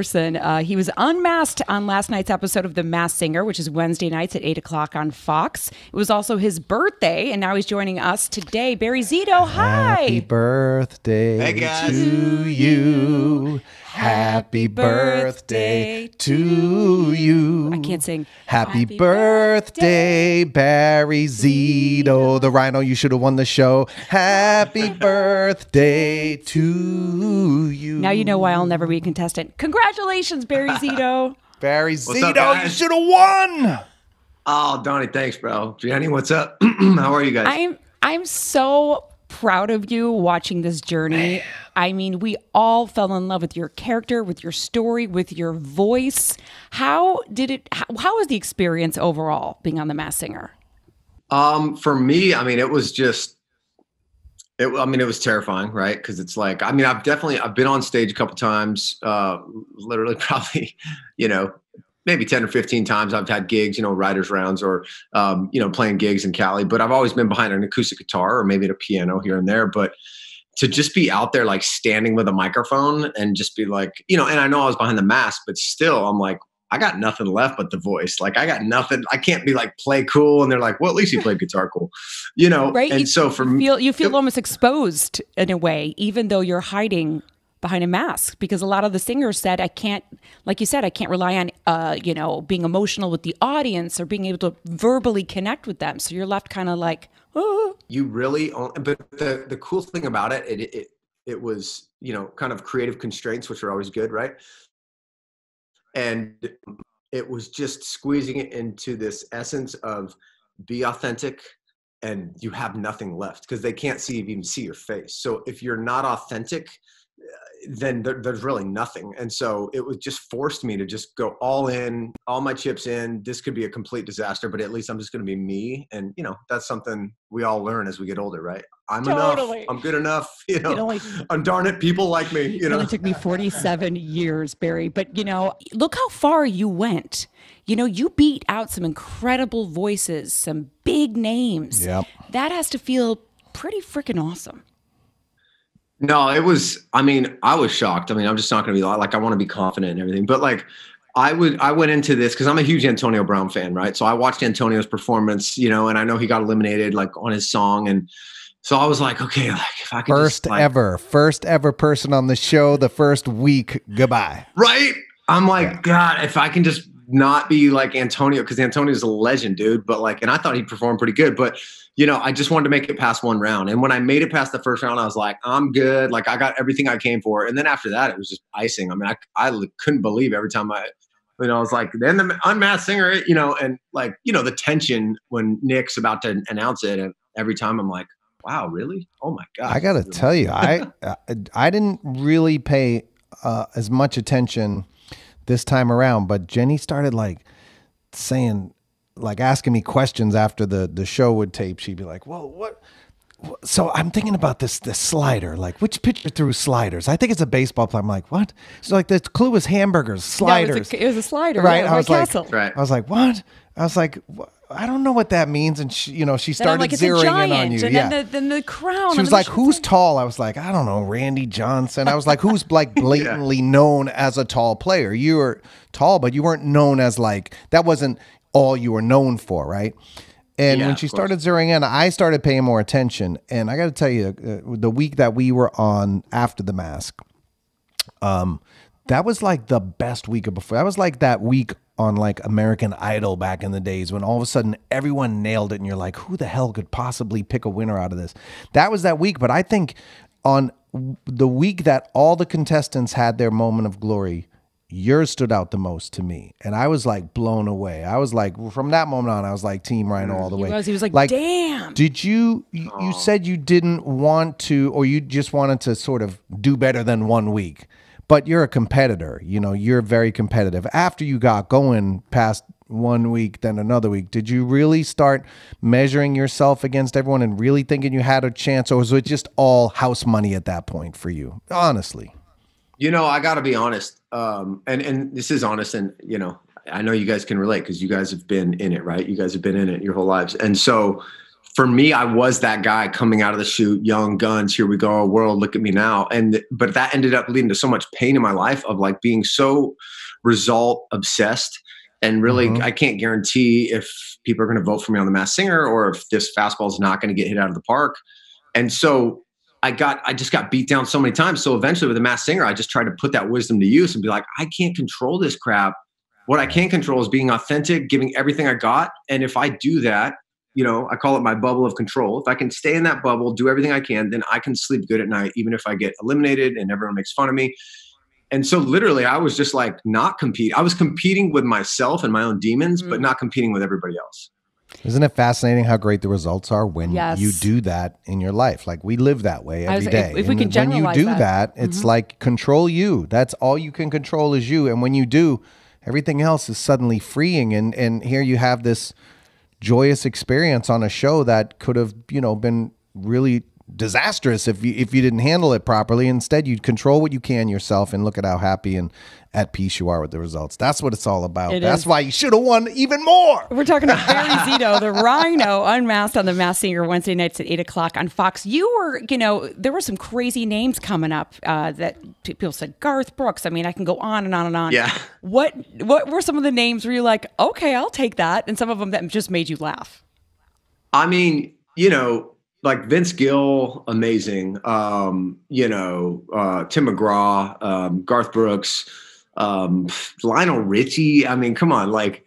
Person. He was unmasked on last night's episode of The Masked Singer, which is Wednesday nights at 8 o'clock on Fox. It was also his birthday, and now he's joining us today. Barry Zito, hi. Happy birthday hey guys. to you. Happy birthday to you. I can't sing. Happy birthday, Barry Zito. The Rhino, you should have won the show. Happy birthday to you. Now you know why I'll never be a contestant. Congratulations, Barry Zito. Barry What's Zito, up, guys? you should have won. Oh, Donnie, thanks, bro. Jenny, what's up? How are you guys? I'm so proud of you watching this journey. I mean, we all fell in love with your character, with your story, with your voice. How was the experience overall being on The Masked Singer? For me, I mean, it was terrifying, right? Because it's like, I mean, I've been on stage a couple times, literally probably, maybe 10 or 15 times. I've had gigs, writers rounds or, playing gigs in Cali, but I've always been behind an acoustic guitar or maybe a piano here and there. But to just be out there, like standing with a microphone and just be like, and I know I was behind the mask, but still I'm like, I got nothing left but the voice. Like I got nothing. I can't be like, play cool. And they're like, well, at least you played guitar cool, Right. And so for me, you feel almost exposed in a way, even though you're hiding behind a mask, because a lot of the singers said, I can't, like you said, I can't rely on, being emotional with the audience or being able to verbally connect with them. So you're left kind of like, oh. You really, but the cool thing about it was, kind of creative constraints, which are always good, right? And it was just squeezing it into this essence of be authentic and you have nothing left because they can't even see your face. So if you're not authentic, then there's really nothing. And so it was just forced me to just go all in, all my chips in. This could be a complete disaster, but at least I'm just going to be me. And, that's something we all learn as we get older, right? I'm Totally. enough. I'm good enough. And darn it, people like me. It only took me 47 years, Barry. But, look how far you went. You beat out some incredible voices, some big names. Yep. That has to feel pretty freaking awesome. No, I was shocked. I mean, I'm just not going to be like, I want to be confident and everything, but like I went into this cause I'm a huge Antonio Brown fan, right? So I watched Antonio's performance, and I know he got eliminated like on his song. And so I was like, okay, like if I could First ever person on the show, the first week, goodbye. Right. I'm like, God, if I can just not be like Antonio, because Antonio's a legend, dude. But like, and I thought he performed pretty good, but I just wanted to make it past one round. And when I made it past the first round, I was like, I'm good. Like I got everything I came for. And then after that, it was just icing. I mean, I couldn't believe every time I was like, then the Unmasked Singer, and like, the tension when Nick's about to announce it. And every time I'm like, wow, really? Oh my God. I got to tell you, I didn't really pay as much attention this time around, but Jenny started like saying, like asking me questions after the show would tape. She'd be like, well, what? So I'm thinking about this slider, like which pitcher threw sliders? I think it's a baseball player. I'm like, what? She's like, the clue was hamburgers, sliders. No, it was a slider. Right. Yeah, I was Castle. like, right. I was like, what? I was like, I don't know what that means. And she, she started like, zeroing in on you. And yeah. then the crown. She was like, who's tall? I was like, I don't know, Randy Johnson. I was like, who's like blatantly known as a tall player? You were tall, but you weren't known as like, that wasn't all you were known for, right? And when she started zeroing in, I started paying more attention. And I got to tell you, the week that we were on after the mask, that was like the best week of before. That was like that week on like American Idol back in the days when all of a sudden everyone nailed it and you're like, who the hell could possibly pick a winner out of this? That was that week. But I think on the week that all the contestants had their moment of glory, yours stood out the most to me. And I was like blown away. I was like, from that moment on, I was like Team Rhino all the way. He was like, damn. Did you said you didn't want to, or you just wanted to sort of do better than 1 week, but you're a competitor, you're very competitive. After you got going past 1 week, then another week, did you really start measuring yourself against everyone and really thinking you had a chance? Or was it just all house money at that point for you? Honestly. I got to be honest. And this is honest. And, I know you guys can relate because you guys have been in it, right? You guys have been in it your whole lives. And so for me, I was that guy coming out of the chute, young guns, here we go, world, look at me now. But that ended up leading to so much pain in my life of like being so result obsessed. And really, I can't guarantee if people are going to vote for me on The Masked Singer or if this fastball is not going to get hit out of the park. And so I just got beat down so many times. So eventually with The Masked Singer, I just tried to put that wisdom to use and be like, I can't control this crap. What I can control is being authentic, giving everything I got. And if I do that, I call it my bubble of control. If I can stay in that bubble, do everything I can, then I can sleep good at night, even if I get eliminated and everyone makes fun of me. And so literally I was just like not compete. I was competing with myself and my own demons, but not competing with everybody else. Isn't it fascinating how great the results are when you do that in your life? Like we live that way every day. If we can generalize when you do that, it's like control you. That's all you can control is you. And when you do, everything else is suddenly freeing. And here you have this joyous experience on a show that could have, been really disastrous if you didn't handle it properly. Instead, you control what you can yourself and look at how happy and at peace you are with the results. That's what it's all about. That's why you should have won even more. We're talking to Barry Zito, the Rhino, unmasked on The Masked Singer Wednesday nights at 8:00 on Fox. You were, there were some crazy names coming up that people said. Garth Brooks. I mean, I can go on and on and on. Yeah. What were some of the names where you're like, okay, I'll take that, and some of them that just made you laugh? I mean, like Vince Gill, amazing. Tim McGraw, Garth Brooks, Lionel Richie. I mean, come on. Like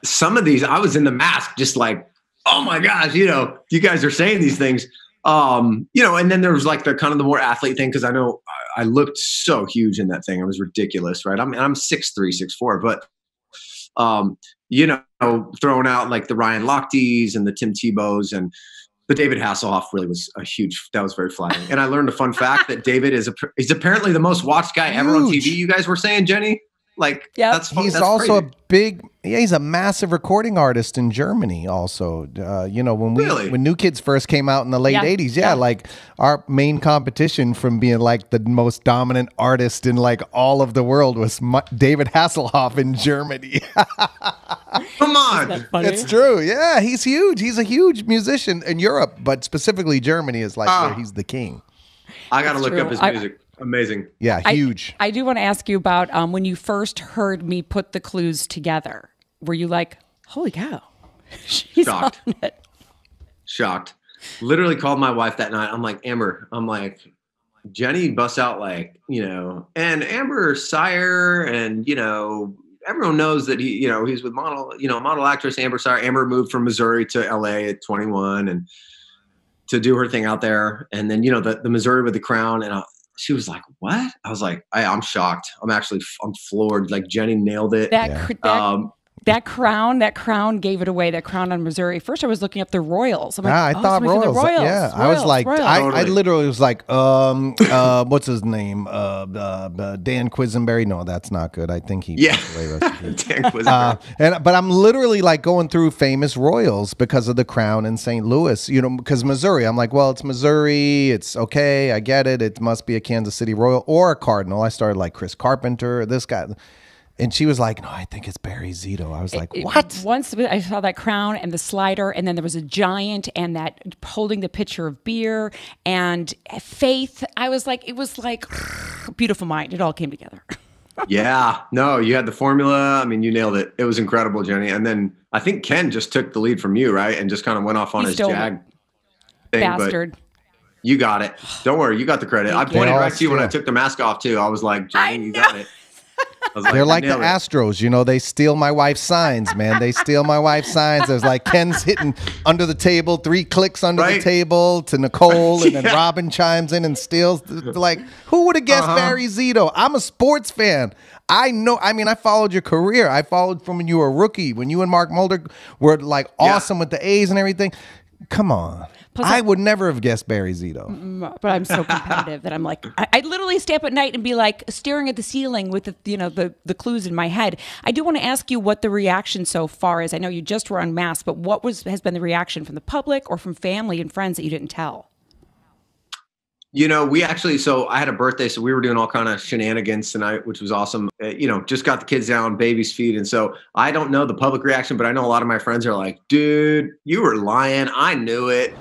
some of these, I was in The Mask just like, oh my gosh, you guys are saying these things. And then there was like the kind of the more athlete thing. Cause I know I looked so huge in that thing. It was ridiculous, right? I'm 6'3", 6'4", but, throwing out like the Ryan Lochte's and the Tim Tebows and the David Hasselhoff really was that was very flattering. And I learned a fun fact that David he's apparently the most watched guy ever on TV. You guys were saying, Jenny? Like, he's also he's a massive recording artist in Germany also. When New Kids first came out in the late 80s, like our main competition from being like the most dominant artist in like all of the world was David Hasselhoff in Germany. Come on. It's true. Yeah, he's huge. He's a huge musician in Europe, but specifically Germany is like where he's the king. I got to look up his music. Amazing. Yeah, huge. I do want to ask you about when you first heard me put the clues together. Were you like, holy cow, she's shocked. on it. Shocked. Literally called my wife that night. I'm like, Amber, Jenny busts out like, and Amber Sire and, everyone knows that he's with model actress Amber Sire. Amber moved from Missouri to LA at 21 and to do her thing out there. And then, the Missouri with the crown and she was like, what? I was like, I'm shocked. I'm floored. Like Jenny nailed it. That crown gave it away. That crown on Missouri. First, I was looking up the Royals. I'm like, I thought Royals. Yeah, I was like, I literally was like, what's his name? Dan Quisenberry. No, that's not good. I think he. Yeah. Dan Quisenberry. But I'm literally like going through famous Royals because of the crown in St. Louis. Because Missouri. I'm like, well, it's Missouri. It's okay. I get it. It must be a Kansas City Royal or a Cardinal. I started like Chris Carpenter. This guy. And she was like, no, I think it's Barry Zito. I was like, what? Once I saw that crown and the slider, and then there was a giant and that holding the pitcher of beer and Faith. I was like, it was like beautiful mind. It all came together. Yeah. No, you had the formula. I mean, you nailed it. It was incredible, Jenny. And then I think Ken just took the lead from you, right? And just kind of went off on his Jag thing. Bastard. But you got it. Don't worry. You got the credit. I pointed right to you when I took the mask off, too. I was like, Jenny, you got it. They're like the Astros, they steal my wife's signs, man. They steal my wife's signs. There's like Ken's hitting under the table, 3 clicks under the table to Nicole, and then Robin chimes in and steals. Like, who would have guessed Barry Zito? I'm a sports fan. I know. I mean, I followed your career. I followed from when you were a rookie, when you and Mark Mulder were like awesome with the A's and everything. Come on. Plus, I would never have guessed Barry Zito. But I'm so competitive that I'm like, I literally stay up at night and be like staring at the ceiling with the clues in my head. I do want to ask you what the reaction so far is. I know you just were unmasked, but what has been the reaction from the public or from family and friends that you didn't tell? We actually, so I had a birthday, so we were doing all kind of shenanigans tonight, which was awesome. Just got the kids down, baby's feet. And so I don't know the public reaction, but I know a lot of my friends are like, dude, you were lying. I knew it.